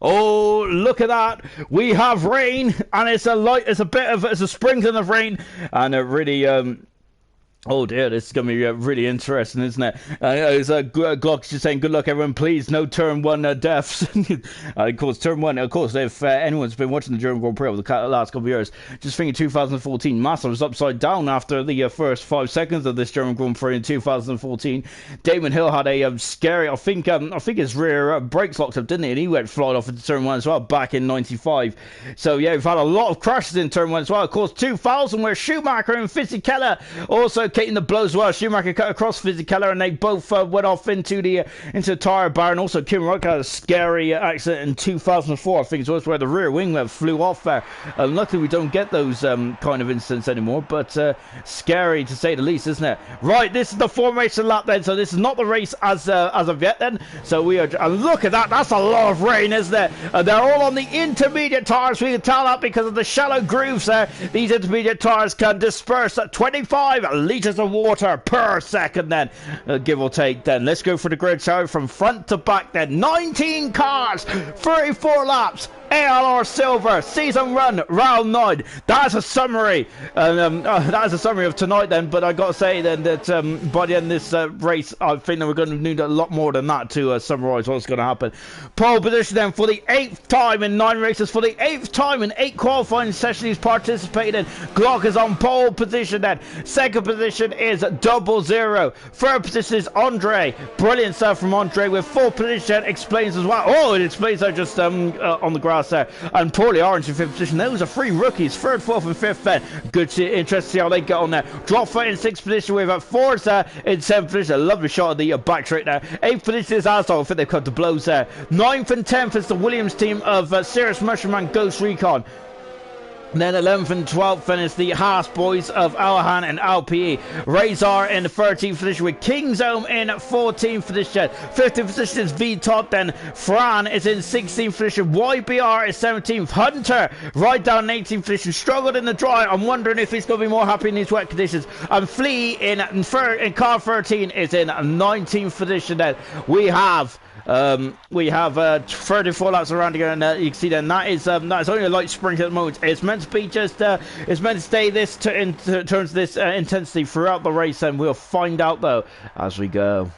Oh, look at that. We have rain, and it's a sprinkling of rain, and it really, oh dear, this is going to be really interesting, isn't it? It's Glock just saying, good luck everyone, please, no turn 1 deaths. Of course, turn 1, of course, if anyone's been watching the German Grand Prix over the last couple of years, just thinking 2014, Massa was upside down after the first 5 seconds of this German Grand Prix in 2014. Damon Hill had a scary, I think his rear brakes locked up, didn't he? And he went flying off into turn 1 as well, back in 95. So yeah, we've had a lot of crashes in turn 1 as well. Of course, 2000, where Schumacher and Fisichella also getting the blows well. Schumacher cut across Fisichella, and they both went off into the tire bar. Also, Kim Rock had a scary accident in 2004, I think it was, where the rear wing flew off there. Luckily, we don't get those kind of incidents anymore, but scary to say the least, isn't it? Right, this is the formation lap then, so this is not the race as of yet then. So we are, look at that, that's a lot of rain, isn't it? They're all on the intermediate tires. We can tell that because of the shallow grooves there. These intermediate tires can disperse at 25 litres of water per second then, give or take then. Let's go for the grid show from front to back then. 19 cars, 34 laps. ALR Silver, season run, round 9. That's a summary. That's a summary of tonight then, but I got to say then that by the end of this race, I think that we're going to need a lot more than that to summarise what's going to happen. Pole position then for the 8th time in 9 races, for the 8th time in 8 qualifying sessions he's participated in. Glock is on pole position then. Second position is 00. Third position is Andre. Brilliant stuff from Andre with 4th position. Explains as well. Oh, it explains that just on the ground there. And Paulie Orange in 5th position. Those are 3 rookies, 3rd, 4th and 5th then. Good to interest to see how they get on there. Drop foot in 6th position with Forza in 7th position. A lovely shot of the back straight there. 8th position is Asdol. I think they've cut the blows there. 9th and 10th is the Williams team of Sirius Mushroom and Ghost Recon. Then 11th and 12th then is the Haas boys of Alhan and LPE. Razor in the 13th position with King's Home in 14th position. 15th position is V-Top. Then Fran is in 16th position. YBR is 17th. Hunter right down in 18th position. Struggled in the dry. I'm wondering if he's going to be more happy in these wet conditions. And Flea in car 13 is in 19th position. Then we have 34 laps around here, and you can see then that is only a light sprinkle at the moment. It's meant to be just it's meant to stay this in terms of this intensity throughout the race, and we'll find out though as we go.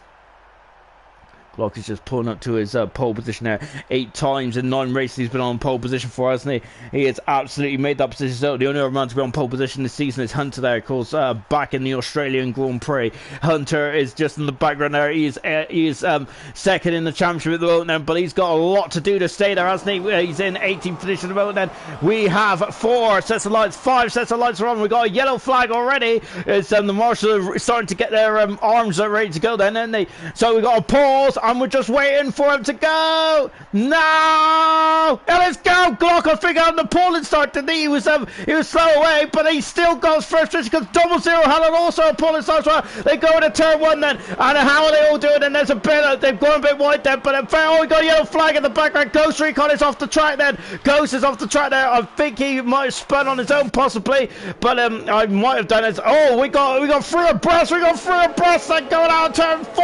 Glock is just pulling up to his pole position there. 8 times in 9 races he's been on pole position for, hasn't he? He has absolutely made that position. So the only other man to be on pole position this season is Hunter there, of course, back in the Australian Grand Prix. Hunter is just in the background there. He is second in the championship at the moment then, but he's got a lot to do to stay there, hasn't he? He's in 18th position at the moment then. We have 4 sets of lights, 5 sets of lights are on. We've got a yellow flag already. It's the marshals are starting to get their arms ready to go then, aren't they? So we've got a pause, and we're just waiting for him to go. No! And let's go! Glock, I think on the pole start today. He was slow away, but he still goes first because 00 Helen also a pole start. Well. They go into turn 1 then, and how are they all doing? And there's a bit, they've gone a bit wide then, but we got a yellow flag in the background. Ghost Recon is off the track then. Ghost is off the track there. I think he might have spun on his own possibly, but I might have done it. Oh, we got 3 abreast. We got 3 abreast that going out turn 4.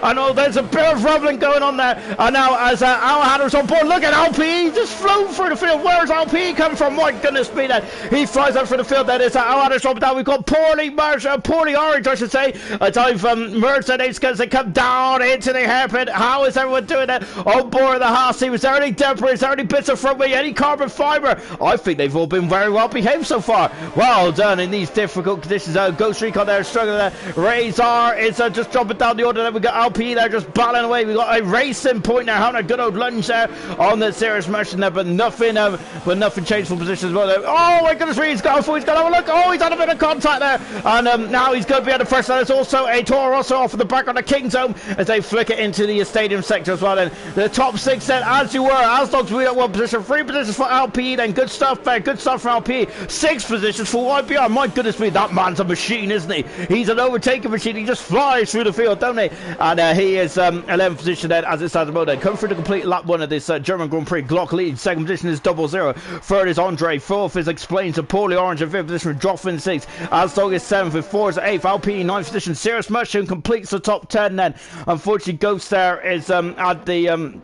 I know there's a bit of rumbling going on there. And now as Al Hadder's on board, look at LPE just flown through the field. Where's LPE coming from? My goodness me, then he flies up through the field. Then it's Al Hadder's dropping down. We've got poorly orange, I should say. I've merged the names because they come down into the hairpin. How is everyone doing that? On board the Haas team. Is there any debris? Is there any bits of front wing? Any carbon fibre? I think they've all been very well behaved so far. Well done in these difficult conditions. Ghost Recon there struggling there. Razor is just dropping down the order. Then we got LPE there just battling away. We got a racing point now, having a good old lunge there on the Sirius Merchant there, but nothing changed for position as well there. Oh my goodness me, he's got to have a look. Oh, he's had a bit of contact there, and now he's going to be at the first. There's also a Toro Rosso off of the back on the King's Home as they flick it into the stadium sector as well. Then the top 6 then, as you were, Asdog's we at 1 position, 3 positions for LPE, then good stuff from LPE, 6 positions for YBR. My goodness me, that man's a machine, isn't he? He's an overtaking machine. He just flies through the field, don't he? And he is 11th position then as it stands at the moment. Come through the complete lap 1 of this German Grand Prix. Glock leads. 2nd position is 00. 3rd is Andre. 4th is Explains to Paulie Orange. And 5th position with Droffin 6. Asdog is 7th with 4 is 8th. LPE 9th position. Sirius Mushroom completes the top 10 then. Unfortunately, Ghost there is at the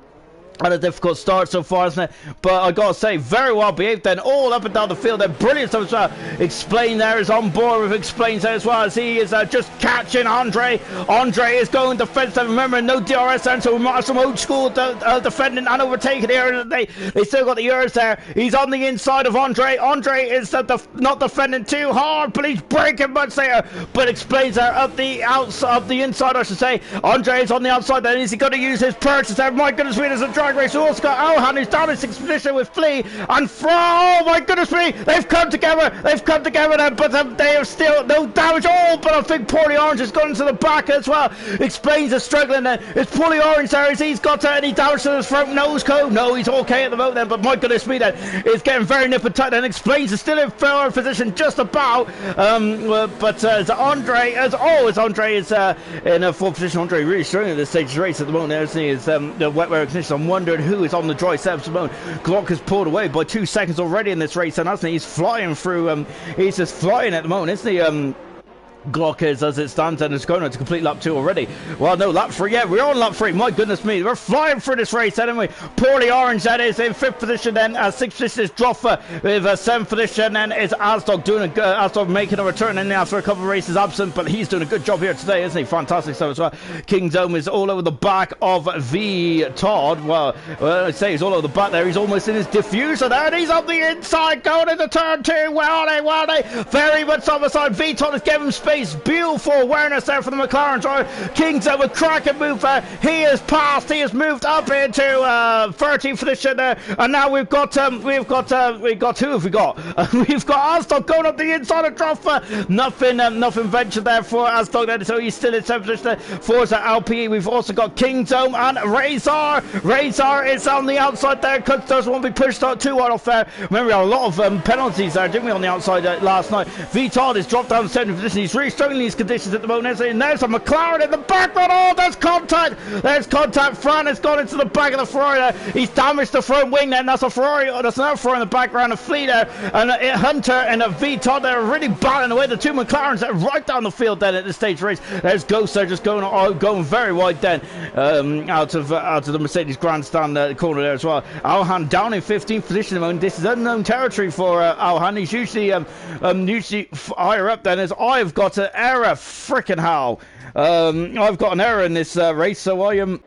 Had a difficult start so far, isn't it? But I gotta say, very well behaved then, all up and down the field. Then brilliant stuff as well. Explain there is on board with Explains there as well, as he is just catching Andre. Andre is going defensive. Remember, no DRS there, so we might have some old school defending and overtaking here. They still got the ears there. He's on the inside of Andre. Andre is not defending too hard, but he's breaking much there. But Explains there up the outside, up the inside, I should say. Andre is on the outside. Then is he going to use his purchase there? My goodness me, there's a drag race. We also got Alhan, who's down in 6th position with Flea and oh my goodness me, they've come together then, but they have still no damage. Oh, but I think Poorly Orange has gone into the back as well. Explains is struggling then. It's Poorly Orange there. He's got any damage to his front nose cone? No, he's okay at the moment then, but my goodness me then, it's getting very nip and tight, and Explains is still in third position just about, but Andre is in a 4th position. Andre really struggling at this stage of the race at the moment. There's the wetware ignition. I'm wondering who is on the dry steps at the moment. Glock has pulled away by 2 seconds already in this race, and hasn't he? He's flying through, he's just flying at the moment, isn't he? Glock is, as it stands, and it's going on to complete lap 2 already. Well, no, lap 3, yeah, we're on lap 3. My goodness me, we're flying through this race anyway. Poorly Orange, that is, in 5th position then. 6th position is Droffer with 7th position, then is Asdog doing Asdog making a return in after a couple of races absent, but he's doing a good job here today, isn't he? Fantastic stuff as well. King Dome is all over the back of V Todd. Well, I say he's all over the back there. He's almost in his diffuser there, and he's on the inside going into turn 2. Well, they very much on the side. V Todd is giving him space. Beautiful awareness there for the McLaren driver. Kingdom with cracking move there. He has passed. He has moved up into 13th position there, and now we've got who have we got? We've got Asdog going up the inside of Droffer. Nothing ventured there for Asdog then, so he's still in 7th position there. Forza LPE. We've also got Kingdom and Razor. Razor is on the outside there. Cuts doesn't want to be pushed out too hard off there. Remember, we had a lot of penalties there, didn't we, on the outside last night? V Todd is dropped down to 7th position. He's really struggling in these conditions at the moment. And there's a McLaren in the background. Oh, there's contact. Fran has gone into the back of the Ferrari there. He's damaged the front wing there. And that's a Ferrari. Oh, that's another Ferrari in the background. A Flea there. And Hunter and a V Todd there are really battling away. The 2 McLarens are right down the field then at this stage race. There's Ghost there just going very wide then. Out of the Mercedes grandstand corner there as well. Alhan down in 15th position at the moment. This is unknown territory for Alhan. He's usually higher up then, as I've got an error. Frickin' hell. I've got an error in this race, so I am.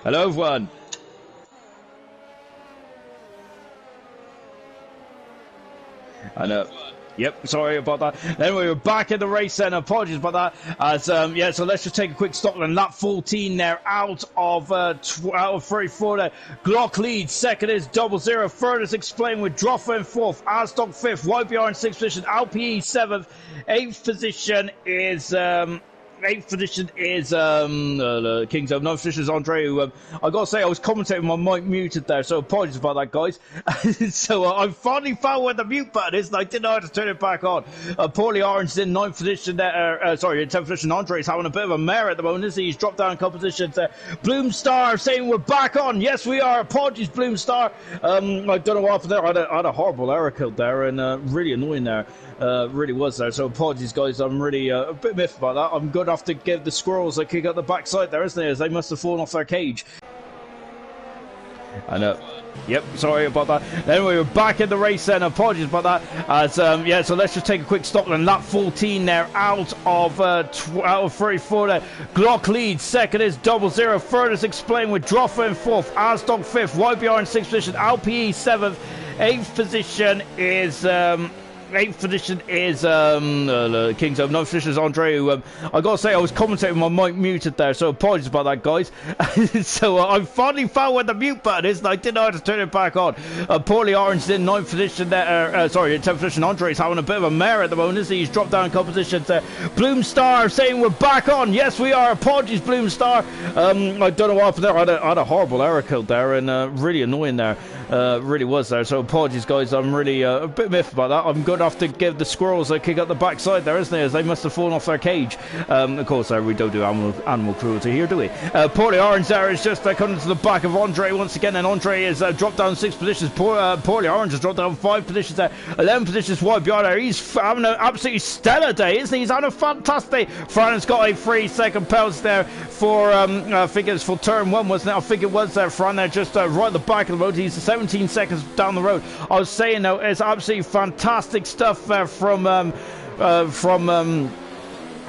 Hello, everyone. And yep, sorry about that. Anyway, we're back in the race then. Apologies about that. As yeah, so let's just take a quick stop on lap 14 there, out of 34 there. Glock leads, second is 00. Third is Explain with Droffa in fourth, Aztog fifth, YBR in sixth position, LPE seventh, eighth position is King's Own. Ninth position is Andre, who I gotta say I was commentating my mic muted there, so apologies about that, guys. So I finally found where the mute button is, and I didn't know how to turn it back on. Paulie Orange is in ninth position there. Sorry, in 10th position. Andre is having a bit of a mare at the moment, isn't he? He's dropped down a couple positions. Bloomstar saying we're back on. Yes, we are. Apologies, Bloomstar. I don't know what happened there. I had a horrible error code there, and really annoying there. Really was there. So apologies, guys. I'm really a bit miffed about that. I'm going to have to give the squirrels a kick at the backside there, isn't it? As they must have fallen off their cage. And yep, sorry about that. Anyway, we're back in the race then. Apologies about that. As yeah, so let's just take a quick stop on lap 14 there, out of 34 there. Glock leads, second is 00. Third is Explain with Droffa in fourth, Aztog fifth, YBR in sixth position, LPE seventh, eighth position is King's Own. Ninth position is Andre, who I gotta say I was commentating my mic muted there, so apologies about that, guys. So I finally found where the mute button is, and I didn't know how to turn it back on. Paulie Orange is in ninth position there. Sorry, in 10th position. Andre is having a bit of a mare at the moment, isn't he? He's dropped down a couple positions there. Bloomstar saying we're back on. Yes, we are. Apologies, Bloomstar. I don't know what happened there. I had a horrible error code there, and really annoying there. Really was there. So apologies, guys. I'm really a bit miffed about that. I'm going to have to give the squirrels a kick at the backside there, isn't it? As they must have fallen off their cage. Of course, we don't do animal cruelty here, do we? Paulie Orange there is just coming to the back of Andre once again, and Andre is dropped down 6 positions. Paulie Orange has dropped down 5 positions there. 11 positions YBR there. He's having an absolutely stellar day, isn't he? He's having a fantastic. Fran's got a 3-second penalty there for I think it's for turn 1, wasn't it? I think it was Fran there, just right at the back of the road. He's 17 seconds down the road. I was saying though, it's absolutely fantastic stuff from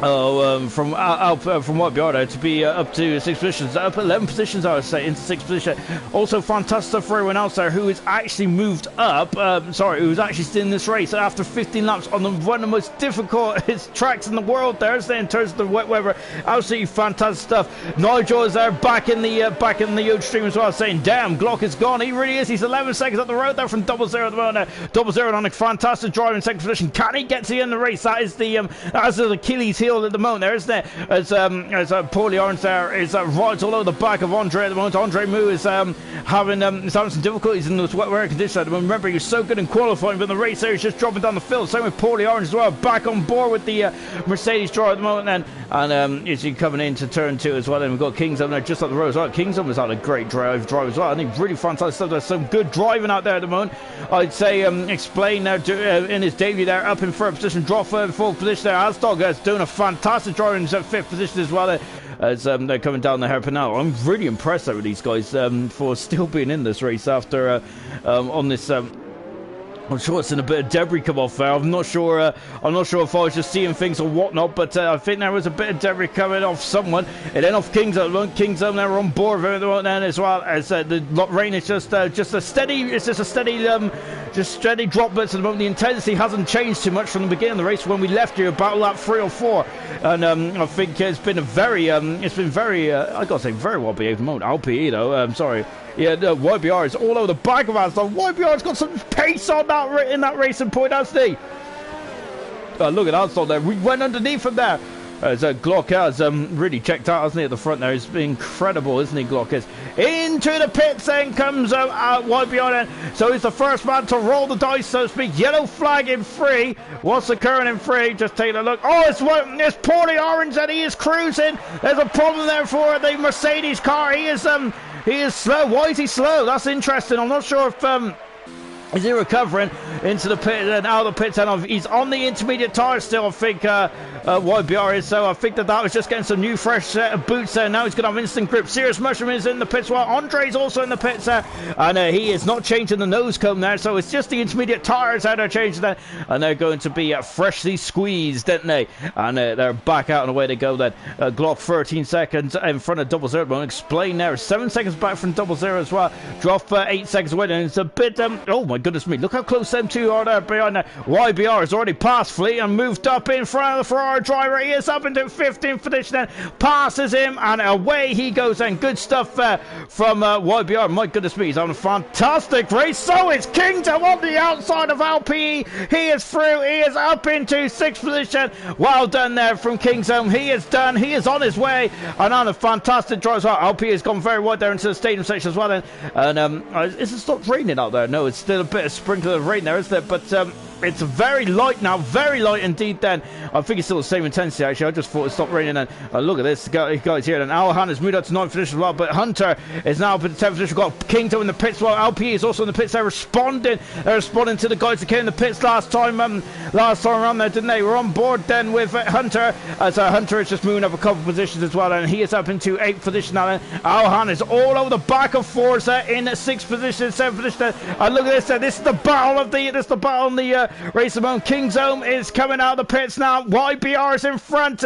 YBR to be up to 6 positions, up 11 positions, I would say, into 6th position. Also fantastic stuff for everyone else there who has actually moved up, who's actually still in this race after 15 laps on one of the most difficult tracks in the world there, isn't it, in terms of the wet weather. Absolutely fantastic stuff. Nigel is there back in the YouTube stream as well, saying, damn, Glock is gone. He really is. He's 11 seconds up the road there from 00 at the moment. 00 on a fantastic drive in 2nd position. Can he get to the end of the race? That is the Achilles heel at the moment there, isn't it? As Paulie Orange there is right all over the back of Andre at the moment. Andre Moo is having some difficulties in those wet weather conditions at the moment. Remember, he was so good in qualifying, but in the race there he's just dropping down the field. Same with Paulie Orange as well, back on board with the Mercedes drive at the moment then. And is he coming into turn 2 as well? And we've got King's Own there just up the road as well. King's Own has had a great drive as well. I think really fantastic stuff. There's some good driving out there at the moment. I'd say Explain now in his debut there, up in 3rd position, Droffa in 4th position there. Aztog is doing a fantastic drive in 5th position as well, as they're coming down the hairpin now. I'm really impressed with these guys for still being in this race after on this. I'm sure it's in a bit of debris come off there. I'm not sure if I was just seeing things or whatnot, but I think there was a bit of debris coming off someone. And then off King's Own. King's Own, they're on board with it then as well. As the rain is just a steady, just steady drop bits at the moment. The intensity hasn't changed too much from the beginning of the race when we left here about lap 3 or 4. And I think it's been very, I gotta say, very well behaved at the moment. LPE though, I'm sorry. Yeah, no, YBR is all over the back of us. YBR's got some pace on that in that racing point, hasn't he? Look at Alston there. We went underneath him there. As Glock has really checked out, hasn't he, at the front there? He's been incredible, isn't he, Glock is? Into the pits then comes YBR then. So he's the first man to roll the dice, so to speak. Yellow flag in 3. What's occurring in 3? Just take a look. Oh, it's Paulie Orange and he is cruising. There's a problem there for the Mercedes car. He is slow. Why is he slow? That's interesting. I'm not sure if is he recovering? into the pit and out of the pits, and he's on the intermediate tire still, I think, YBR is. So I think that was just getting some new fresh set of boots there. Now he's going to have instant grip. Serious Mushroom is in the pits while Andre's also in the pits there, and he is not changing the nose cone there, so it's just the intermediate tires that are changing there, and they're going to be freshly squeezed, didn't they? And they're back out and away they go then. Glock 13 seconds in front of Double Zero. I'll explain there. 7 seconds back from Double Zero as well. Drop 8 seconds away, and it's a bit oh my goodness me, look how close them two are there behind there. YBR has already passed Fleet and moved up in front of the Ferrari driver. He is up into 15th position then, passes him, and away he goes then. Good stuff from YBR. My goodness me, he's having a fantastic race. So is Kingdom on the outside of LPE. He is through. He is up into 6th position. Well done there from Kingdom. He is done. He is on his way and on a fantastic drive as well. LPE has gone very wide there into the stadium section as well then. And is it stopped raining out there? No, it's still a bit of sprinkle of rain there, isn't it? But it's very light now, very light indeed then. I think it's still the same intensity actually. I just thought it stopped raining then. Look at this, guys here. And ALR has moved up to 9th position as well, but Hunter is now up in 10th position. We've got Kingdom in the pits while LPE is also in the pits. They're responding to the guys that came in the pits last time around there, didn't they? We're on board then with Hunter, as Hunter is just moving up a couple positions as well, and he is up into 8th position now then. ALR is all over the back of Forza in 6th position, 7th position. And look at this, this is the battle of the race among. Kingdom is coming out of the pits now. YBR is in front.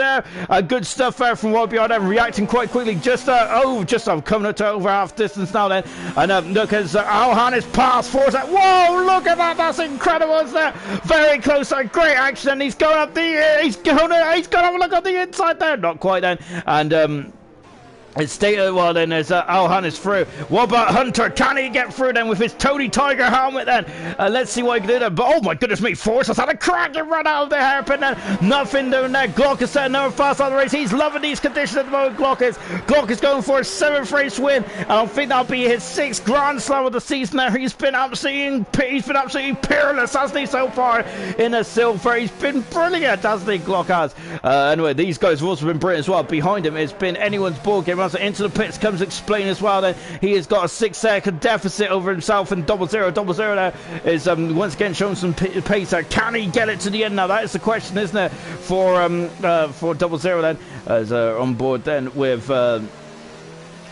Good stuff there from YBR then, reacting quite quickly. Just coming up to over half distance now then. And look as Alhan is past Forza. Whoa, look at that. That's incredible, isn't it? Very close. Great action. And he's going up the he's going to have a look on the inside there. Not quite then. And it's stated well then as Alhan is through. What about Hunter? Can he get through then with his Tony Tiger helmet then? Let's see what he can do there. But oh my goodness me, Force has had a cracking run out of the hairpin then. Nothing doing there. Glock is setting another fast out of the race. He's loving these conditions at the moment. Glock is going for a 7th race win. And I think that'll be his 6th Grand Slam of the season there. He's been absolutely peerless, hasn't he, so far in a silver. He's been brilliant, hasn't he, Glock has. Anyway, these guys have also been brilliant as well. Behind him it's been anyone's ball game. Into the pits comes Explain as well then. He has got a 6-second deficit over himself, and Double Zero there is once again showing some pace there. Can he get it to the end now? That is the question, isn't it, for Double Zero then, as on board then with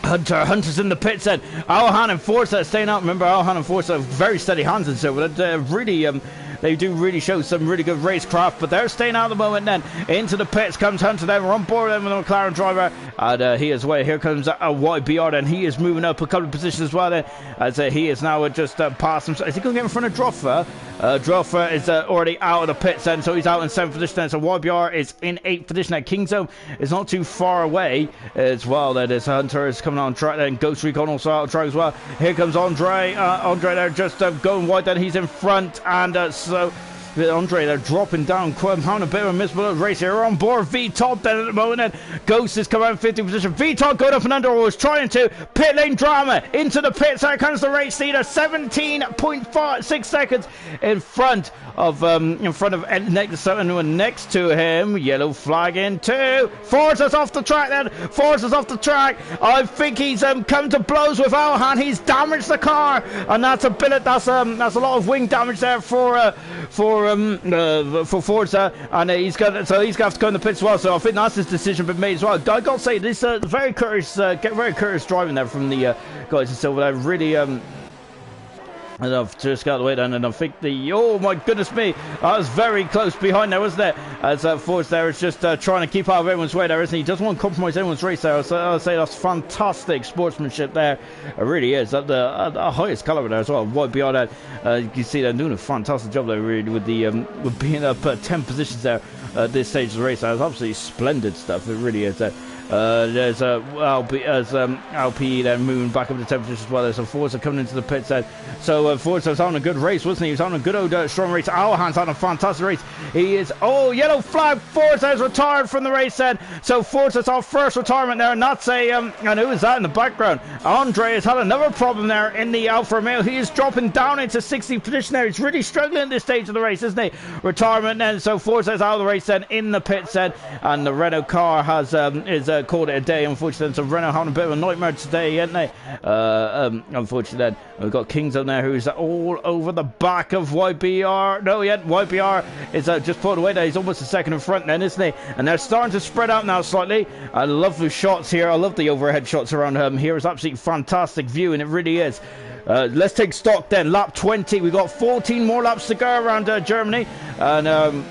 Hunter's in the pits then. Alhan and Forza staying out. Remember, Alhan and Forza have very steady hands and so, but really they do really show some really good racecraft, but they're staying out at the moment then. Into the pits comes Hunter then. We're on board then with the McLaren driver, and he is away. Here comes YBR then. He is moving up a couple of positions as well then, as he is now just past him. Is he going to get in front of Droffer? Droffer is already out of the pits then, so he's out in 7th position then. So YBR is in 8th position then. Kingdom is not too far away as well then, as Hunter is coming on track then. Ghost Recon also out on track as well. Here comes Andre there just going wide then. He's in front, and so Andre, they're dropping down, having a bit of a miserable race here. We're on board V-Top then at the moment. Then Ghost is coming out in 50th position. V-Top going up and under, was trying to. Pit lane drama into the pits. Here comes the race leader, 17.6 seconds in front of next to him. Yellow flag in 2. Forza's off the track then. Forza's off the track. I think he's come to blows with Alhan. He's damaged the car, and that's a lot of wing damage there for Forza, and he's going to have to go in the pits as well. So I think that's his decision been made as well. I got to say, this very courteous driving there from the guys in silver. They're really and I've just got the way down, and I think oh my goodness me, that was very close behind there, wasn't it? As Forza there is just trying to keep out of everyone's way there, isn't he? He doesn't want to compromise anyone's race there. So I'll say that's fantastic sportsmanship there. It really is at the highest caliber there as well. Right beyond that, you can see they're doing a fantastic job there, really, with with being up 10 positions there at this stage of the race. That's absolutely splendid stuff. It really is. There's LP then moving back up to 10th position as well. There's a Forza coming into the pits then. So Forza was having a good race, wasn't he? He was having a good old strong race. Alhan's having a fantastic race. He is, yellow flag. Forza is retired from the race then. So Forza's our first retirement there, and that's and who is that in the background? Andre has had another problem there in the Alfa Romeo. He is dropping down into 60th position there. He's really struggling at this stage of the race, isn't he? Retirement then. So Forza is out of the race. race then in the pits then, and the Renault car has called it a day. Unfortunately, so Renault having a bit of a nightmare today, aren't they? Unfortunately, then we've got Kingzone there, who's all over the back of YBR. No, yet YBR is just pulled away there. He's almost a second in front then, isn't he? And they're starting to spread out now slightly. I love the shots here. I love the overhead shots around here. It's absolutely fantastic view, and it really is. Let's take stock then. Lap 20. We've got 14 more laps to go around Germany, and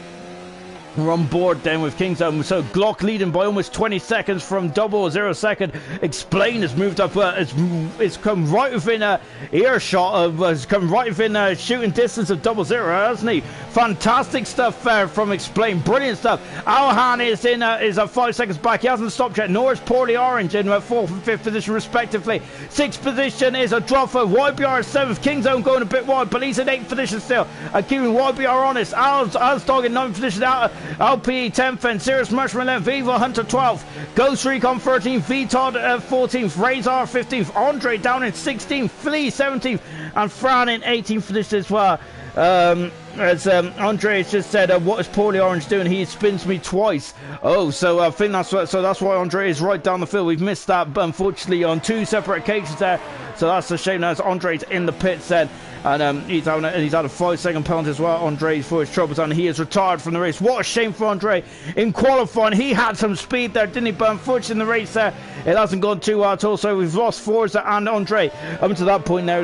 we're on board then with Kingzone. So Glock leading by almost 20 seconds from 0.0 second. Explain has moved up. It's come right within earshot of. Has come right within shooting distance of 0.0, hasn't he? Fantastic stuff from Explain. Brilliant stuff. Alhan is 5 seconds back. He hasn't stopped yet. Nor is Poorly Orange in 4th and 5th position respectively. 6th position is a drop for YBR 7th. Kingzone going a bit wide, but he's in 8th position still. Keeping YBR honest. Alsdog in 9th position. LPE 10th and Sirius Mushroom 11th, Viva Hunter 12th, Ghost Recon 13th, VTOD 14th, Razor 15th, Andre down in 16th, Flea 17th, and Fran in 18th position as well. As Andre has just said, what is Poorly Orange doing? He spins me twice. Oh, so I think that's why Andre is right down the field. We've missed that, but unfortunately on 2 separate occasions there. So that's a shame. Now as Andre's in the pits then. And he's had a 5-second penalty as well, Andre, for his troubles, and he is retired from the race. What a shame for Andre in qualifying. He had some speed there, didn't he? But unfortunately in the race there, it hasn't gone too well at all. So we've lost Forza and Andre. Up to that point now,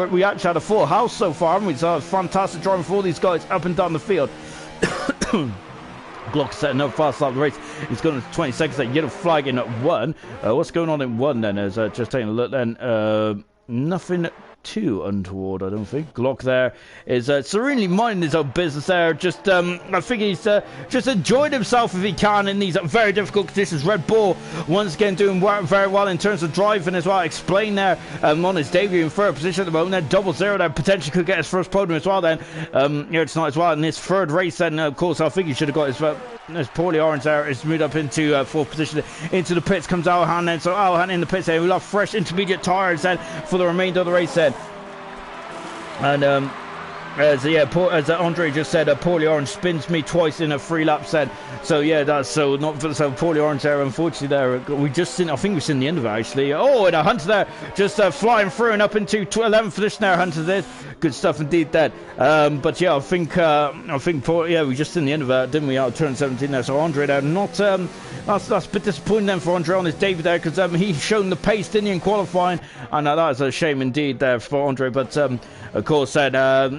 we actually had a full house so far, haven't we? So it's fantastic driving for all these guys up and down the field. Glock setting up fast lap the race. He's going to 20 seconds. That yellow flag in at 1. What's going on in 1 then? Is just taking a look then. Nothing too untoward, I don't think. Glock there is serenely minding his own business there. Just I think he's just enjoyed himself if he can in these very difficult conditions. Red Bull once again doing very well in terms of driving as well. Explain there on his debut in 3rd position at the moment. Then 0.0 there potentially could get his first podium as well then here tonight as well in this 3rd race. Then of course I think he should have got his Poorly Orange there is moved up into 4th position into the pits. Comes Alhan then, so Alhan in the pits there. We'll have fresh intermediate tyres then for the remainder of the race then. And as Andre just said, Poorly Orange spins me twice in a 3 lap set. So yeah, that's so Poorly Orange there. Unfortunately, there I think we've seen the end of it actually. Oh, and a Hunter there just flying through and up into 11th position there. Hunter did good stuff indeed. That, but yeah, I think we just seen the end of it, didn't we? Out of turn 17 there. So Andre there, not that's a bit disappointing then for Andre on his debut there because he's shown the pace, didn't he, in qualifying, and that is a shame indeed there for Andre. But of course, then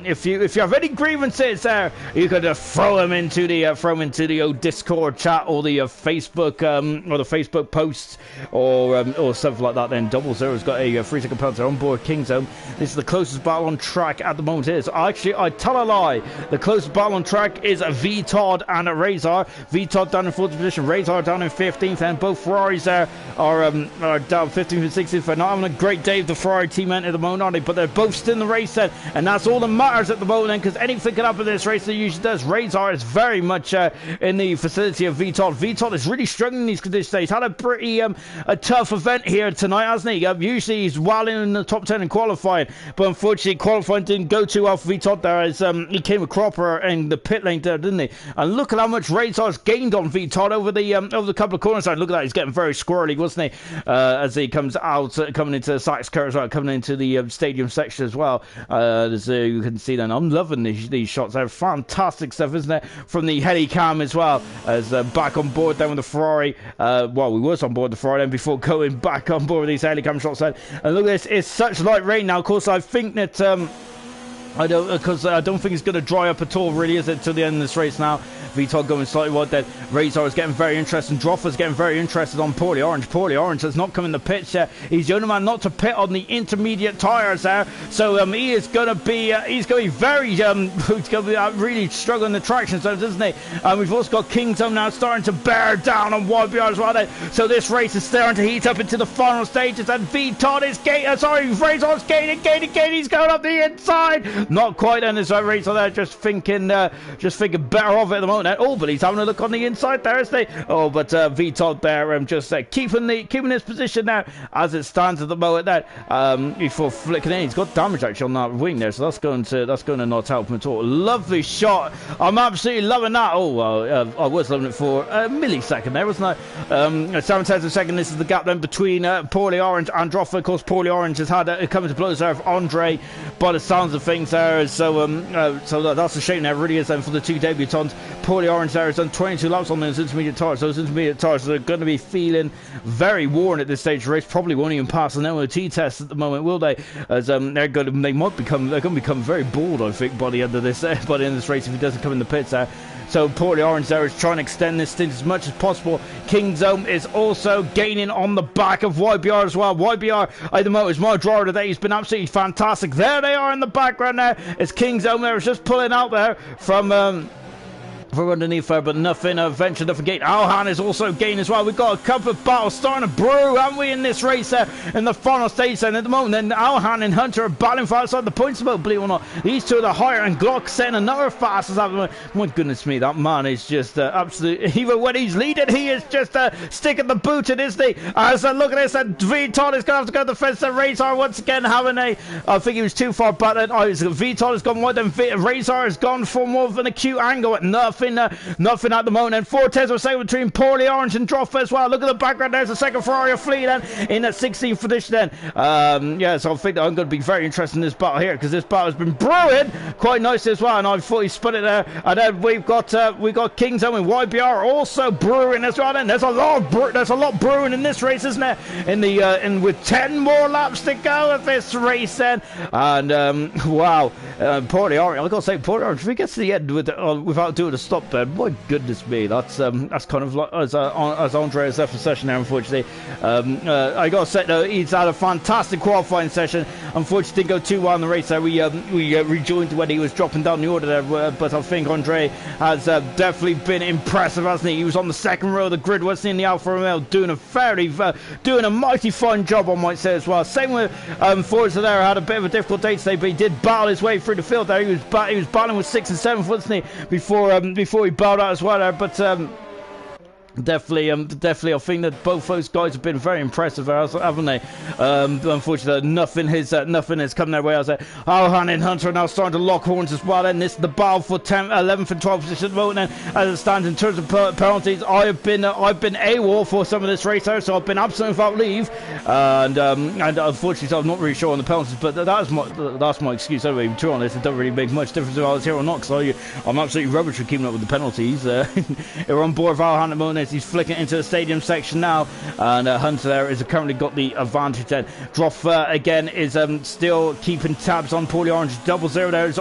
if you have any grievances there, you could throw them into the old Discord chat or the Facebook posts or something like that. Then 0.0's got a 3-second penalty on board Kingzone. This is the closest battle on track at the moment. It is actually, I tell a lie. The closest battle on track is VTOD and Razor. VTOD down in 4th position, Razor down in 15th, and both Ferraris there are down 15th and 16th. They're not having a great day. The Ferrari team at the moment, aren't they? But they're both still in the race then, and that's all that matters at the moment, because anything can happen in this race. It usually does. Razor is very much in the facility of VTOD. VTOD is really struggling in these conditions. He's had a pretty a tough event here tonight, hasn't he? Usually he's well in the top 10 in qualifying, but unfortunately qualifying didn't go too well for VTOD there, as he came a cropper in the pit lane there, didn't he? And look at how much Razor's gained on VTOD over the couple of corners. Look at that, he's getting very squirrely, wasn't he? As he comes out, coming into Sachs Curve as well, coming into the stadium section as well. As you can see then, I'm loving these shots. They're fantastic stuff, isn't it? From the heli cam as well, as back on board then with the Ferrari. Well, we was on board the Ferrari then before going back on board with these heli cam shots then. And look at this, it's such light rain now. Of course, I think that I don't think it's going to dry up at all, really, is it, till the end of this race now? VTOD going slightly wide then. Razor is getting very interested. Droffer's getting very interested on Poorly Orange. Poorly Orange has not come in the pits yet. He's the only man not to pit on the intermediate tyres there. So he is going to be very he's going to be really struggling the traction zones, isn't he? And we've also got Kingzone now starting to bear down on YBR as well then. So this race is starting to heat up into the final stages, and VTOD is Razor's gaining. He's going up the inside. Not quite in his race on there, just thinking better of it at the moment. Oh, but he's having a look on the inside there, isn't he? Oh, but VTOL there, just keeping his position now as it stands at the moment there. Before flicking in, he's got damage actually on that wing there, so that's going to not help him at all. Lovely shot. I'm absolutely loving that. Oh, well, I was loving it for a millisecond there, wasn't I? 7 tenths of a second. This is the gap then between Poorly Orange and Droffa. Of course, Poorly Orange has had it coming to blows there of Andre by the sounds of things there. So that's a shame there, really is then for the two debutants. Poorly Orange there has done 22 laps on those intermediate tires. Those intermediate tires are going to be feeling very worn at this stage of the race. Probably won't even pass an MOT test at the moment, will they? As they're going to become very bored, I think, by the end of this race if he doesn't come in the pits there. So Poorly Orange there is trying to extend this stint as much as possible. King Zone is also gaining on the back of YBR as well. YBR at the moment is my driver today. He's been absolutely fantastic. There they are in the background now. It's King Zone there. It's just pulling out there from underneath her, but nothing venture, nothing gain. Alhan is also gaining as well. We've got a couple of battles starting to brew, haven't we, in this race in the final stage then at the moment. Then Alhan and Hunter are battling for outside the points, believe it or not. These two are the higher, and Glock setting another fastest. My goodness me, that man is just absolute. Even when he's leading, he is just sticking the boot in, isn't he? As look at this, and VTOL is going to have to go to the fence. And Razor once again having I think he was too far back then. VTOL has gone wide, then Razor has gone for more of an acute angle at nothing at the moment. And 4 tenths of a second between Poorly Orange and Droffa as well. Look at the background. There's a second Ferrari fleet then in that 16th position then. Yeah, so I think that I'm going to be very interested in this battle here, because this battle has been brewing quite nicely as well, and I thought he spun it there. And then we've got King Zone and YBR also brewing as well. Then there's a lot brewing in this race, isn't there? With 10 more laps to go of this race then. And wow, Poorly Orange. I got to say, Poorly Orange, if he gets to the end without doing a stop there, my goodness me, that's kind of like as Andre has left the session there, unfortunately. I got to say though, he's had a fantastic qualifying session. Unfortunately, didn't go too well in the race there. We rejoined when he was dropping down the order there, but I think Andre has definitely been impressive, hasn't he? He was on the second row of the grid, wasn't he, in the Alfa Romeo, doing a mighty fine job, I might say as well. Same with Forza there, had a bit of a difficult day today, but he did battle his way through the field there. He was battling with 6th and 7th, wasn't he, before he bowed out as well there. But definitely, I think that both those guys have been very impressive, haven't they? Unfortunately, nothing has come their way. I say Alhan and Hunter are now starting to lock horns as well. And this is the battle for 11th and 12th position at the moment. And as it stands in terms of penalties, I've been AWOL for some of this race there, so I've been absolutely without leave. And unfortunately, so I'm not really sure on the penalties, but that's my excuse anyway. To be honest, it doesn't really make much difference if I was here or not, because I'm absolutely rubbish for keeping up with the penalties. We're on board with Alhan at the moment. He's flicking into the stadium section now, and Hunter there has currently got the advantage then. Droffa again is still keeping tabs on Poorly Orange. 0-0 there is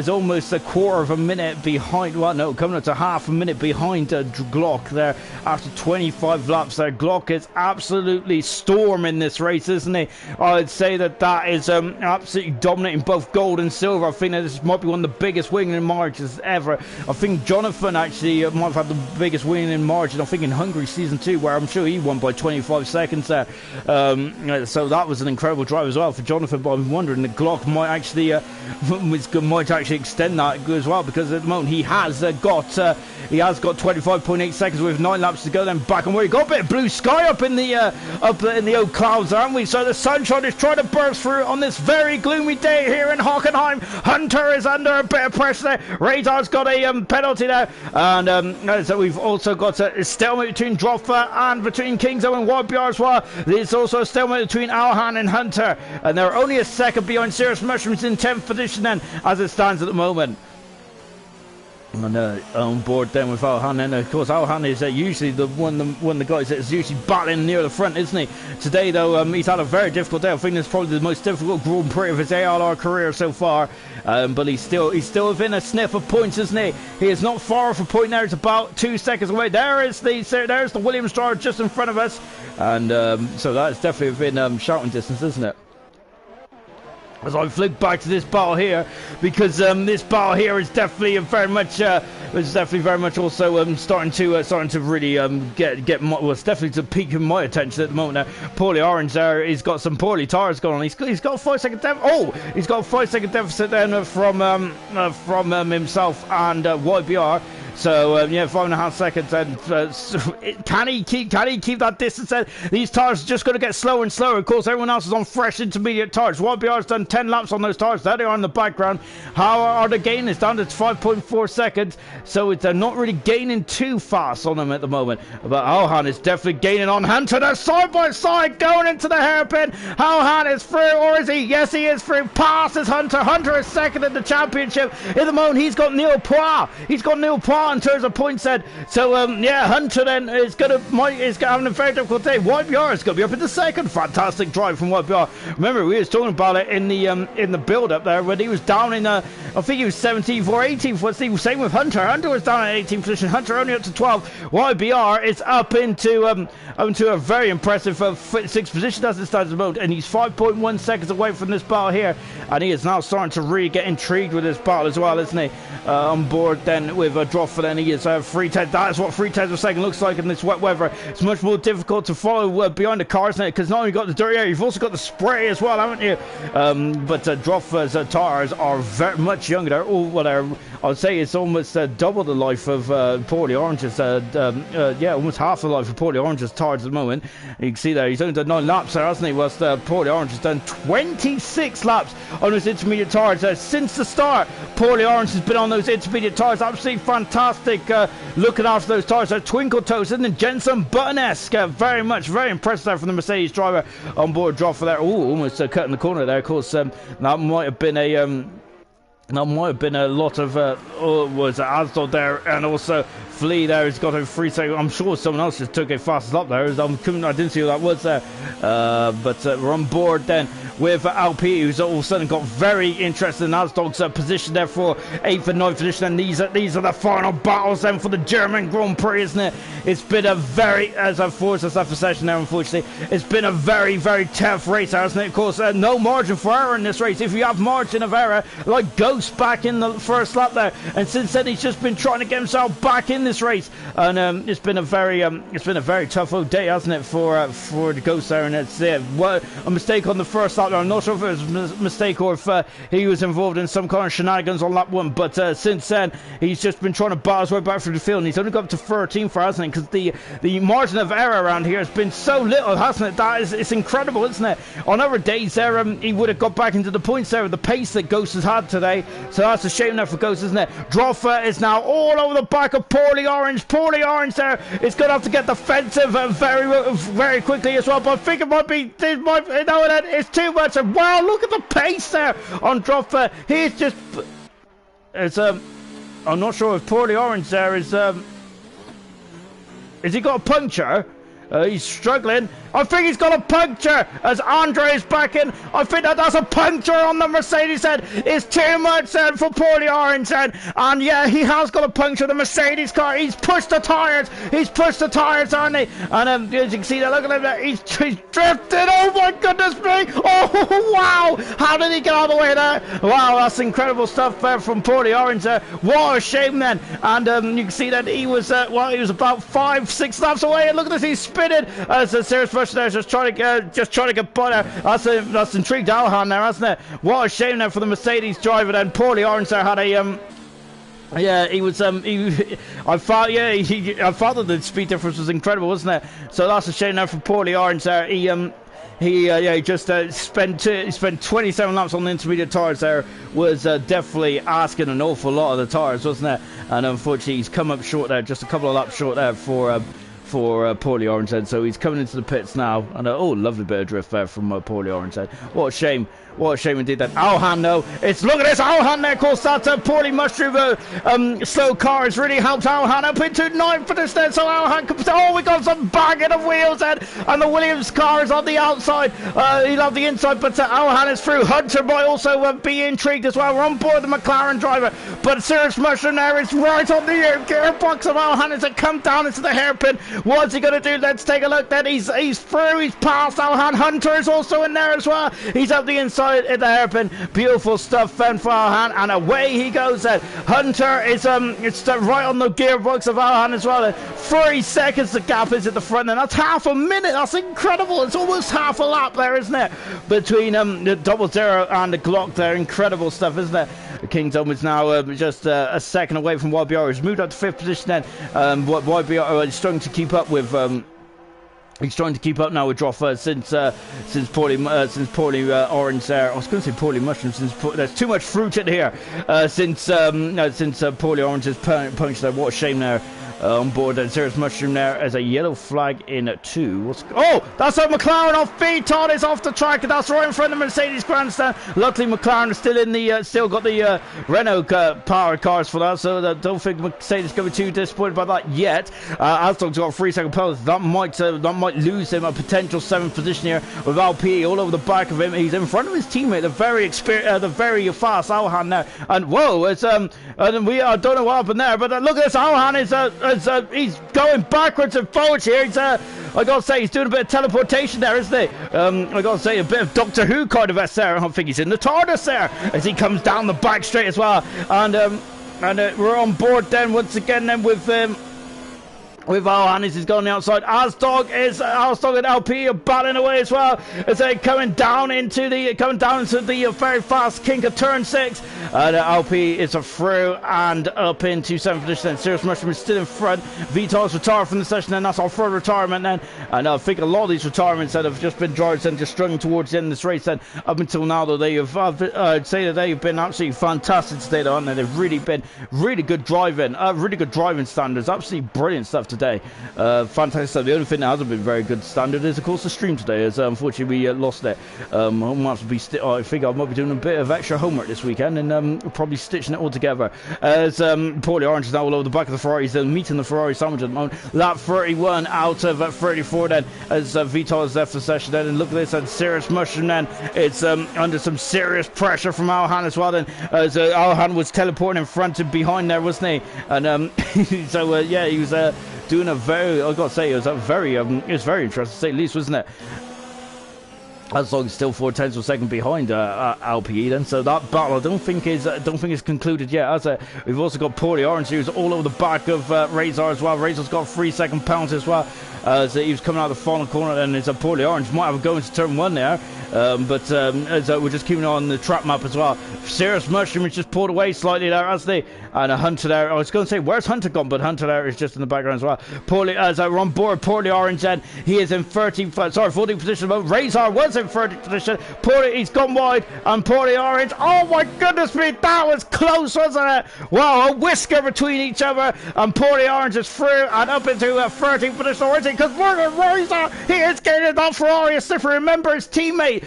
almost a quarter of a minute behind. Well, no, coming up to half a minute behind Glock there after 25 laps there. Glock is absolutely storming this race, isn't he? I'd say that is absolutely dominating both gold and silver. I think that this might be one of the biggest winning margins ever. I think Jonathan actually might have had the biggest winning margin, I think, in Hungary Season 2, where I'm sure he won by 25 seconds there. So that was an incredible drive as well for Jonathan, but I'm wondering that Glock might actually extend that as well, because at the moment he has got 25.8 seconds with 9 laps to go. Then back and we got a bit of blue sky up in the old clouds, haven't we? So the sunshine is trying to burst through on this very gloomy day here in Hockenheim. Hunter is under a bit of pressure there. Radar's got a penalty there, and so we've also got a stalemate between Droffa and between Kingzo and YBR as well. There's also a stalemate between Alhan and Hunter, and they're only a second behind Serious Mushrooms in 10th position then, as it stands at the moment. And on board then with Alhan, and of course Alhan is usually one of the guys that is usually battling near the front, isn't he? Today though, he's had a very difficult day. I think it's probably the most difficult Grand Prix of his ALR career so far. But he's still within a sniff of points, isn't he? He is not far off a point there. It's about 2 seconds away. There's the Williams star just in front of us, and so that's definitely within shouting distance, isn't it? as I flick back to this battle here, because this battle here is definitely very much also starting to really get well, it's definitely to peak in my attention at the moment. Now, Paulie Orange there, he's got some poorly tires going on. He's got a 5-second deficit. Oh, he's got a 5-second deficit then from himself and YBR. So yeah, 5.5 seconds. And can he keep that distance? These tires are just going to get slower and slower. Of course, everyone else is on fresh intermediate tires. YBR's done 10 laps on those tires. There they are in the background. How are they gaining? It's down to 5.4 seconds. So it's not really gaining too fast on them at the moment. But Alhan is definitely gaining on Hunter. They're side by side going into the hairpin. Alhan is through, or is he? Yes, he is through. Passes Hunter. Hunter is second in the championship. In the moment, he's got Neil Poir. He's got Neil Poir in terms of points set. So yeah, Hunter then is having a very difficult day. YBR is going to be up in the second. Fantastic drive from YBR. Remember, we was talking about it in the build up there when he was down in I think he was 17th or 18th. What's the same with Hunter? Hunter was down at 18th position. Hunter only up to 12. YBR is up into a very impressive 6th position as it stands at the moment, and he's 5.1 seconds away from this battle here, and he is now starting to really get intrigued with this battle as well, isn't he? On board then with a drop for then he is free test. That is what free test per second looks like in this wet weather. It's much more difficult to follow behind the cars now, because not only got the dirty air, you've also got the spray as well, haven't you? But Droffa's tires are very much younger. They're all what I would say it's almost double the life of Paulie Orange's. Yeah, almost half the life of Paulie Orange's tires at the moment. You can see there he's only done 9 laps there, hasn't he? Whilst Paulie Orange has done 26 laps on his intermediate tires since the start. Paulie Orange has been on those intermediate tires, absolutely fantastic. Looking after those tires, twinkle toes, isn't it? Jensen Button-esque, very impressive there from the Mercedes driver on board. Drop for there. Oh, almost cutting the corner there. Of course, that might have been a lot of was Asdod there, and also Flea there has got a free second. I'm sure someone else just took a fast lap there. I didn't see who that was there. But we're on board then with LP, who's all of a sudden got very interested in Asdog's position there for 8th and 9th position. And these are the final battles then for the German Grand Prix, isn't it? It's been a very, as I've forced us off the session there, unfortunately, it's been a very tough race, hasn't it? Of course, no margin for error in this race. If you have margin of error, like Ghost back in the first lap there, and since then he's just been trying to get himself back in this race, and it's been a very tough old day, hasn't it, for the Ghost there. And it's a mistake on the first lap there. I'm not sure if it was a mistake or if he was involved in some kind of shenanigans on lap 1, but since then he's just been trying to battle his way back through the field, and he's only got up to 13 for, hasn't he? Because the margin of error around here has been so little, hasn't it? It's incredible, isn't it? On other days there, he would have got back into the points there with the pace that Ghost has had today. So that's a shame there for Ghost, isn't it? Droffa is now all over the back of Paulie Orange. Paulie Orange there is going to have to get defensive very quickly as well. But I think it might be, it's too much. And wow, look at the pace there on Droffa. He's just, I'm not sure if Paulie Orange there is he got a puncture? He's struggling. I think he's got a puncture as Andre is back in. I think that's a puncture on the Mercedes head. It's too much then for Paulie Orange then. And yeah, he has got a puncture. The Mercedes car, he's pushed the tyres. He's pushed the tyres, aren't he? And as you can see there, look at him there. He's drifted. Oh my goodness me. Oh wow. How did he get all the way there? Wow, that's incredible stuff there from Paulie Orange there. What a shame then. And you can see that he was he was about 5-6 laps away. And look at this, he's spinning as a serious push there, just trying to get by there. That's intrigued Alhan there, hasn't it? What a shame there for the Mercedes driver. Then Paulie Orange there had a yeah, he was. I thought that the speed difference was incredible, wasn't it? So that's a shame there for Paulie Orange there. He just spent 27 laps on the intermediate tyres there. Was definitely asking an awful lot of the tyres, wasn't it? And unfortunately, he's come up short there, just a couple of laps short there for Paulie Orange then. So he's coming into the pits now, and oh, lovely bit of drift there from Paulie Orange then. What a shame. What a shame indeed that Alhan though. Look at this Alhan there. Of course, that Paulie Mushroom slow car has really helped Alhan up into 9th for this then. So Alhan comes. Oh, we got some banging of wheels then, and the Williams car is on the outside. He'll have the inside, but Alhan is through. Hunter might also be intrigued as well. We're on board the McLaren driver, but Serious Mushroom there is right on the gearbox of Alhan as it comes down into the hairpin. What's he going to do? Let's take a look then. He's through. He's past Alhan. Hunter is also in there as well. He's up the inside in the hairpin. Beautiful stuff then for Alhan, and away he goes then. Hunter is it's right on the gearbox of Alhan as well. 3 seconds the gap is at the front, and that's half a minute. That's incredible. It's almost half a lap there, isn't it? Between the 0-0 and the Glock there. Incredible stuff, isn't it? Kingdom is now just a second away from YBR. He's moved up to 5th position then. YBR is struggling to keep up with... He's trying to keep up now with Droffer since poorly orange there. I was going to say poorly mushroom since there's too much fruit in here. Since poorly orange has punched there. What a shame there. On board that Serious Mushroom there as a yellow flag in 2. That's how McLaren off B. Todd is off the track, and that's right in front of Mercedes Grandstand. Luckily McLaren is still in the still got the Renault powered cars for that, so I don't think Mercedes going to be too disappointed by that yet. Alstog's got a 3-second penalty. That might lose him a potential 7th position here with Alp all over the back of him. He's in front of his teammate, the very fast Alhan now, and whoa, it's I don't know what happened there, but look at this. Alhan is he's going backwards and forwards here. He's I gotta say, he's doing a bit of teleportation there, isn't he? I gotta say, a bit of Doctor Who kind of S there. I don't think he's in the TARDIS there as he comes down the back straight as well. And we're on board then once again then with Alhan is going on the outside. Alstog and LP are battling away as well as they're coming down into the very fast kink of turn 6. LP is through and up into 7th position. Serious Mushroom is still in front. Vital's retired from the session, and that's our third retirement then. And I think a lot of these retirements that have just been drivers and just struggling towards the end of this race then up until now, though they have I'd say that they've been absolutely fantastic today, though, and they've really been really good driving standards. Absolutely brilliant stuff today. Fantastic stuff. The only thing that hasn't been very good standard is, of course, the stream today, as unfortunately we lost it. I think I might be doing a bit of extra homework this weekend and probably stitching it all together. As Poorly Orange is now all over the back of the Ferraris, they're meeting the Ferrari sandwich at the moment. Lap 31 out of 34 then, as Vital has left the session then. And look at this, and Serious Mushroom then. It's under some serious pressure from Alhan as well then, as Alhan was teleporting in front and behind there, wasn't he? And so yeah, he was doing a very, I gotta say, it was very interesting to say the least, wasn't it? As long as still 4/10 of a second behind LPE then, so that battle I don't think is concluded yet. As we've also got Poorly Orange, who's all over the back of Razor as well. Razor's got a 3-second penalty as well. So he was coming out of the final corner, and it's a Poorly Orange might have a go into turn 1 there. But we're just keeping on the trap map as well. Serious Mushroom is just pulled away slightly there, as they, and a Hunter there. I was going to say, where's Hunter gone? But Hunter there is just in the background as well. Poorly, as we're on board, Poorly Orange, and he is in 14th position. But Razor was in 30th position. Poorly, he's gone wide, and Poorly Orange. Oh my goodness me, that was close, wasn't it? Wow, a whisker between each other, and Poorly Orange is through and up into 13th position already, because Razor, he is getting that Ferrari. If you remember his teammate.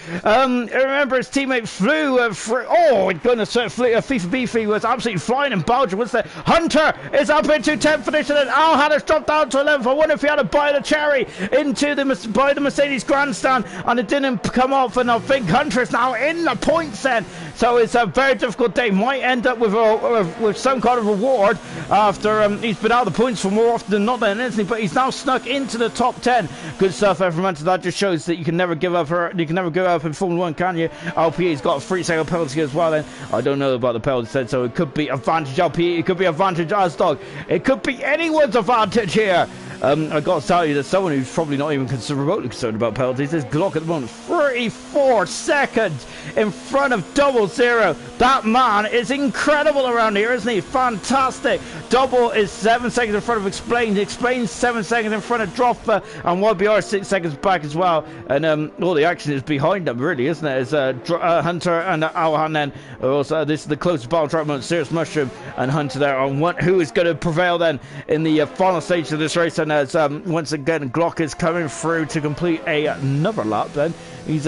Flew through. Oh my goodness, FIFA Beefy was absolutely flying in Belgium. What's that? Hunter is up into 10th position, and Alhan has dropped down to 11th. I wonder if he had to buy the cherry into the Mercedes Grandstand, and it didn't come off. And I think Hunter is now in the points then. So it's a very difficult day. Might end up with some kind of reward after he's been out of the points for more often than not then, isn't he? But he's now snuck into the top 10. Good stuff, everyone. So that just shows that you can never give up. You can never give up in Formula 1, can you? LPE's got a 3-second penalty as well then. I don't know about the penalty then, so it could be advantage LPE, it could be advantage Asdog, it could be anyone's advantage here. I got to tell you that someone who's probably not even remotely concerned about penalties is Glock at the moment. 34 seconds in front of 0-0. That man is incredible around here, isn't he? Fantastic. Double is 7 seconds in front of Explained. Explained 7 seconds in front of Dropper, and YBR 6 seconds back as well. And all the action is behind them, really, isn't it? It's Hunter and Alhan then. Also, this is the closest battle track moment. Serious Mushroom and Hunter there on who is going to prevail then in the final stage of this race. And as once again Glock is coming through to complete another lap. Then he's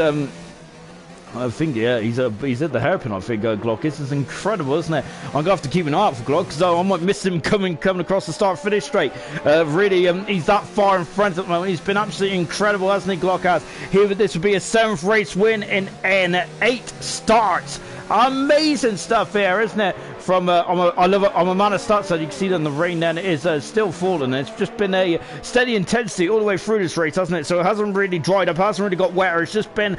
I think, yeah, he's at the hairpin, I think, Glock. This is incredible, isn't it? I'm going to have to keep an eye out for Glock, because I might miss him coming across the start-finish straight. Really, he's that far in front at the moment. He's been absolutely incredible, hasn't he, Glock has? This would be a 7th race win in 8 starts. Amazing stuff here, isn't it? From I love it. I'm a man of stats, so you can see that the rain then is still falling. It's just been a steady intensity all the way through this race, hasn't it? So it hasn't really dried up, hasn't really got wetter. It's just been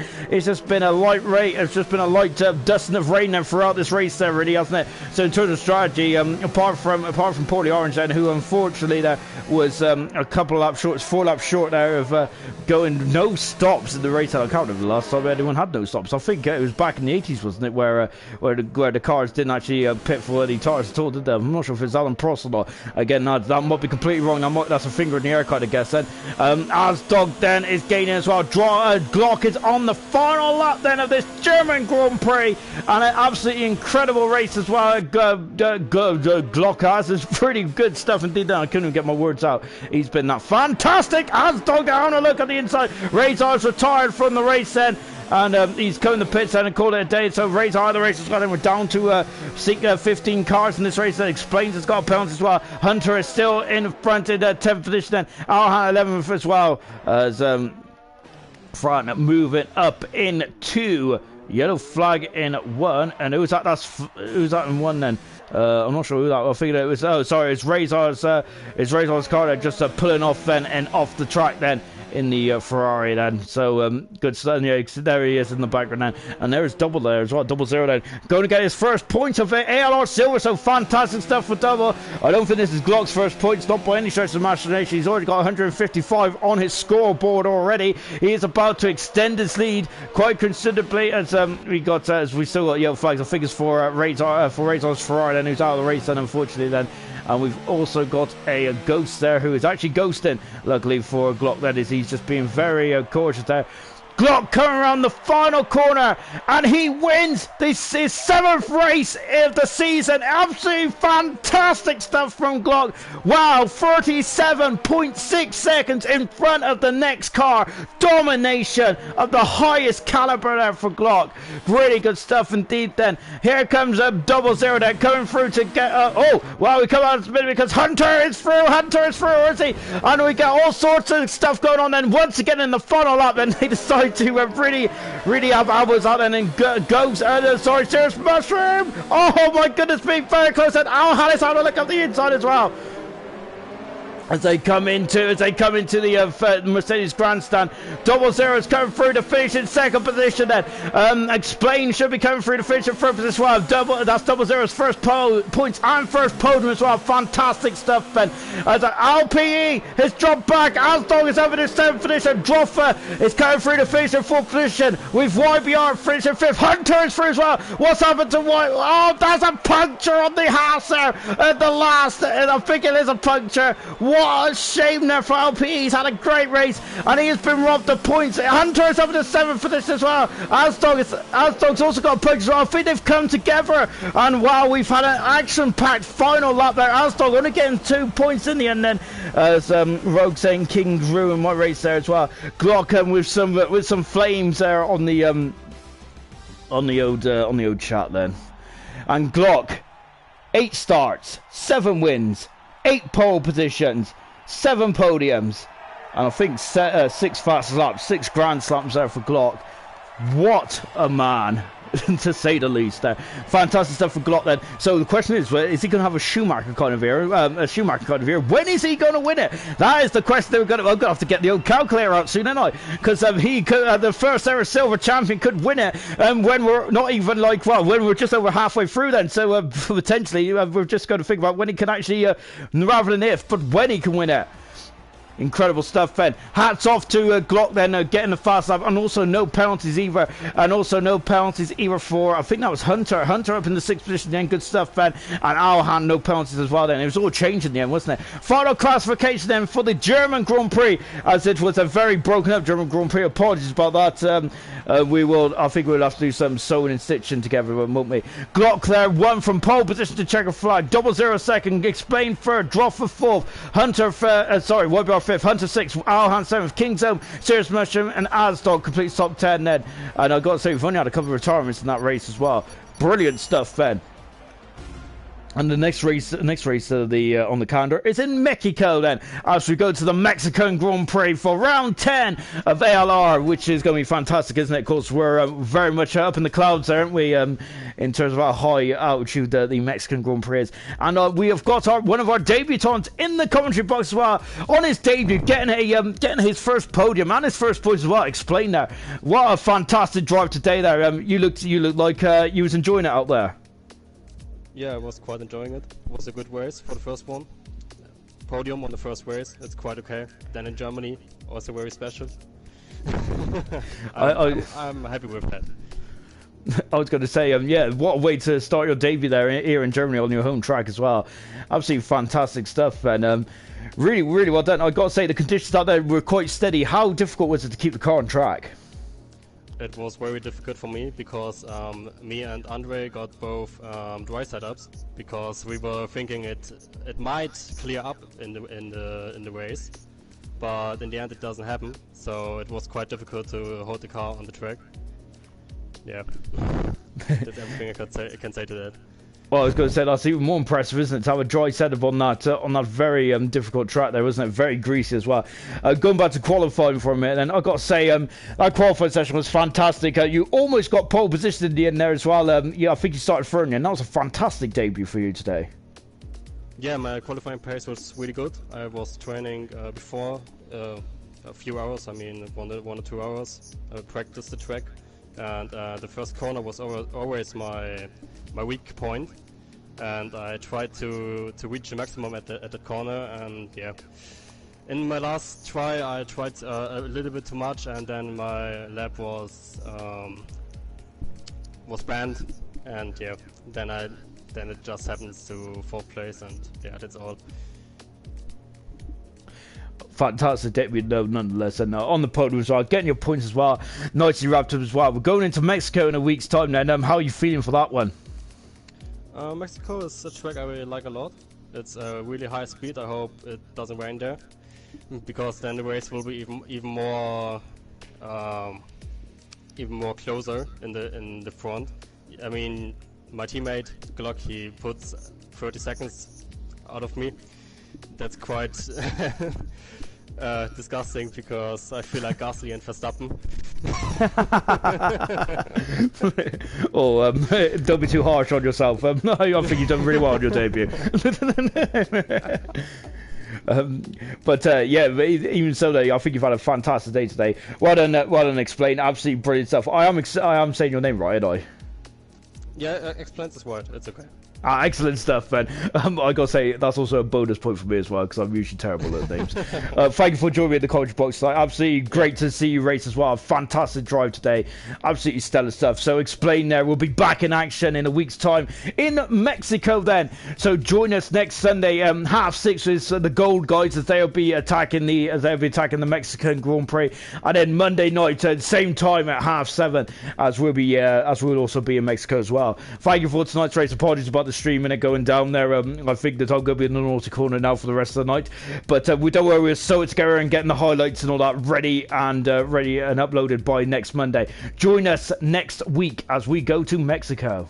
a light rate. It's just been a light dusting of rain then throughout this race there, really, hasn't it? So in terms of strategy, apart from Paulie Orange then, who unfortunately there was a couple of laps short, 4 laps short there of going no stops in the race. I can't remember the last time anyone had no stops. I think it was back in the 80s, wasn't it, where the cars didn't actually pit for any tires at all, did they? I'm not sure if it's Alan Prost or not. Again, that might be completely wrong. That's a finger in the air kind of guess then. Asdog then is gaining as well. Glock is on the final lap then of this German Grand Prix, and an absolutely incredible race as well. Glock has is pretty good stuff indeed. I couldn't even get my words out. He's been that fantastic. Asdog down a look at the inside. Razor's retired from the race then. And he's coming to pits and called it a day. So Razor, the race has got him. We're down to 15 cars in this race. That explains it's got penalties as well. Hunter is still in front in 10th position. Then Alhan 11th as well. As front moving up into yellow flag in 1. And who's that? Who's that in 1 then? I'm not sure who that. I figured it was. Oh, sorry, it's Razor's car. They're just pulling off then and off the track then. In the Ferrari then, so good stuff. Yeah, there he is in the background then, and there's Double there as well. 00 then going to get his first points of it. ALR silver, so fantastic stuff for Double. I don't think this is Glock's first points, not by any stretch of imagination. He's already got 155 on his scoreboard already. He is about to extend his lead quite considerably as we still got yellow flags. I think it's for Razor's Ferrari then, who's out of the race then, unfortunately then. And we've also got a Ghost there who is actually ghosting. Luckily for Glock, that is, he's just being very cautious there. Glock coming around the final corner, and he wins this his 7th race of the season. Absolutely fantastic stuff from Glock. Wow, 37.6 seconds in front of the next car. Domination of the highest caliber there for Glock. Really good stuff indeed then. Here comes 00 then coming through to get... we come out a minute because Hunter is through, is he? And we get all sorts of stuff going on then. Once again in the final lap, then they decide to really have hours on, and then goes Serious Mushroom. Oh my goodness, being very close, and Al is having a look at the inside as well. As they come into the Mercedes grandstand. 00 is coming through to finish in 2nd position then. Explain should be coming through to finish in 3rd position as well. That's 00's first points and first podium as well. Fantastic stuff then. As LPE has dropped back. Asdog is over in 7th position. Droffer is coming through to finish in 4th position. With YBR finishing 5th. Hunter is through as well. What's happened to White? Oh, there's a puncture on the house there at the last. And I think it is a puncture. What a shame there for LP. He's had a great race and he has been robbed of points. Hunter is up to 7th for this as well. Asdog's also got a punch as well. I think they've come together, and wow, we've had an action-packed final lap there. Asdog only getting 2 points in the end then. As Rogue saying King's ruined my race there as well. Glock with some flames there on the old chat then. And Glock, 8 starts, 7 wins, 8 pole positions, 7 podiums, and I think 6 fast laps, 6 grand slams there for Glock. What a man, to say the least there. Fantastic stuff for Glock then. So the question is he going to have a Schumacher kind of year? When is he going to win it? That is the question that I'm going to have to get the old calculator out soon, ain't I? Because he could, the first ever silver champion could win it when we're not even when we're just over halfway through then. So potentially we're just going to figure out when he can actually, rather than if, but when he can win it. Incredible stuff, Ben. Hats off to Glock then, getting the fast lap, and also no penalties either. For, I think that was Hunter. Hunter up in the 6th position then. Good stuff, Ben. And Alhan, no penalties as well then. It was all changed in the end, wasn't it? Final classification then for the German Grand Prix, as it was a very broken up German Grand Prix. Apologies about that. I think we'll have to do some sewing and stitching together, won't we? Glock there, 1 from pole position to checker flag. 00 2nd, Explain 3rd, Drop for 4th. Hunter YBR 5th, Hunter 6th, Alhan 7th, King's Home, Serious Mushroom, and Asdog completes top 10 then. And I've got to say, we've only had a couple of retirements in that race as well. Brilliant stuff, Ben. And the next race on the calendar is in Mexico. Then, as we go to the Mexican Grand Prix for round 10 of ALR, which is going to be fantastic, isn't it? Of course, we're very much up in the clouds, aren't we? In terms of how high altitude the Mexican Grand Prix is, and we have got one of our debutants in the commentary box as well on his debut, getting his first podium and his first points as well. Explain that. What a fantastic drive today there. You looked like you was enjoying it out there. Yeah, I was quite enjoying it. It was a good race for the first one. Podium on the first race, it's quite okay. Then in Germany, also very special. I'm happy with that. I was going to say, yeah, what a way to start your debut there here in Germany on your home track as well. Absolutely fantastic stuff, and really, really well done. I got to say, the conditions out there were quite steady. How difficult was it to keep the car on track? It was very difficult for me because me and Andre got both dry setups because we were thinking it might clear up in the race, but in the end it doesn't happen. So it was quite difficult to hold the car on the track. Yeah, that's everything I can say to that. Well, I was going to say that's even more impressive, isn't it, to have a dry setup on that very difficult track there, wasn't it? Very greasy as well. Going back to qualifying for a minute, then I've got to say that qualifying session was fantastic. You almost got pole position in the end there as well. Yeah, I think you started third, and that was a fantastic debut for you today. Yeah, my qualifying pace was really good. I was training before a few hours. I mean, 1 or 2 hours. I practiced the track. And the first corner was always my weak point, and I tried to reach the maximum at the corner. And yeah, in my last try I tried a little bit too much, and then my lap was banned, and yeah, then it just happens to fourth place, and yeah, that's all. Fantastic debut, nonetheless, and on the podium as well, getting your points as well, nicely wrapped up as well. We're going into Mexico in a week's time now. How are you feeling for that one? Mexico is a track I really like a lot. It's a really high speed. I hope it doesn't rain there, because then the race will be even more closer in the front. I mean, my teammate Glock, he puts 30 seconds out of me. That's quite disgusting because I feel like Gasly and Verstappen. Oh, don't be too harsh on yourself. I think you've done really well on your debut. But yeah, even so, though, I think you've had a fantastic day today. Well done, explain. Absolutely brilliant stuff. I am saying your name right, aren't I? Yeah, explain this word. It's okay. Excellent stuff, man. I gotta say, that's also a bonus point for me as well, because I'm usually terrible at names. Thank you for joining me in the commentary box tonight. Absolutely great to see you race as well. A fantastic drive today. Absolutely stellar stuff. So explain there. We'll be back in action in a week's time in Mexico then. So join us next Sunday, 6:30 with the Gold guys, as they'll be attacking the Mexican Grand Prix, and then Monday night at the same time at 7:30 as we'll also be in Mexico as well. Thank you for tonight's race. Apologies about the streaming it going down there. I think that I'm going to be in the naughty corner now for the rest of the night, but we don't worry, we're so together and getting the highlights and all that ready and uploaded by next Monday. Join us next week as we go to Mexico.